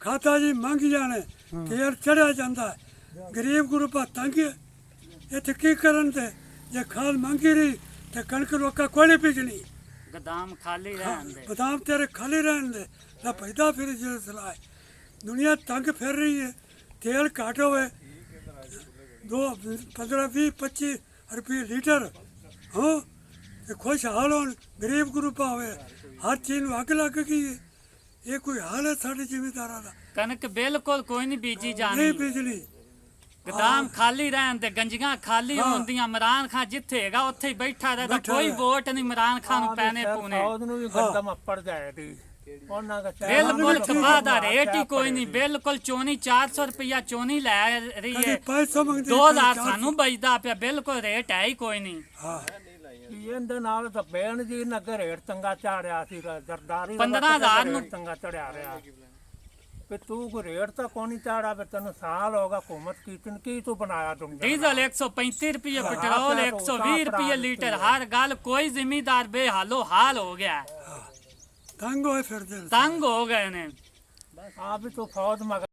खाता जी मंग जाने तेल चढ़िया जाता है गरीब गुरुपा तंग इतने की करन ते जे खाल मंगी रही तो कणक लोका कोई बिजनी गोदाम खाली रहन दे बादाम तेरे खाली रहन दे ना पैदा फिर जो सलाह दुनिया तंग फिर रही है तेल घट होवे 15-20-25 रुपये लीटर हाँ ते खुश हाल हो गरीब गुरुपा होवे हर चीज नूं अग लग गई है ये कोई हाल है साढ़े जिमीदारा का कनक बिल्कुल कोई नहीं बीजी नहीं जानी बिजली गोदाम खाली रहन दे गंजियां खाली होंदियां इमरान खान जिथे हैगा उत्थे ही बैठा रहता कोई वोट नहीं इमरान खान नूं पैने पूने फौज ਨੂੰ ਵੀ ਗੰਦਮ ਅੱਪੜ ਜਾਏ ਦੀ ਉਹਨਾਂ ਦਾ बिल्कुल कपा दा रेट ही कोई नहीं बिल्कुल चोनी 400 रुपया चोनी लै रही है 500 मंगते 2000 सानू बचदा पिया बिल्कुल रेट है ही कोई नहीं हाँ ਇਹਦੇ ਨਾਲ ਤਾਂ ਬੇਨ ਜੀ ਨਗਰ ਰੇਟ ਚੰਗਾ ਚਾੜਿਆ ਸੀ ਜਰਦਾਰੀ 15,000 ਨੂੰ ਚੰਗਾ ਚੜਿਆ ਰਿਹਾ ਤੇ ਤੂੰ ਕੋ ਰੇਟ ਤਾਂ ਕੋਣੀ ਚਾੜਾ ਵੇ ਤੈਨੂੰ ਸਾਲ ਹੋਗਾ ਹਕੂਮਤ ਕੀ ਤੂੰ ਬਣਾਇਆ ਤੁਮ डीजल 135 रुपये पेट्रोल 120 रुपये लीटर हर गल कोई जिम्मेदार बेहालो हाल हो गया है। तंग होए फिर दिल तंग हो गए ने आप भी तो फौज मगर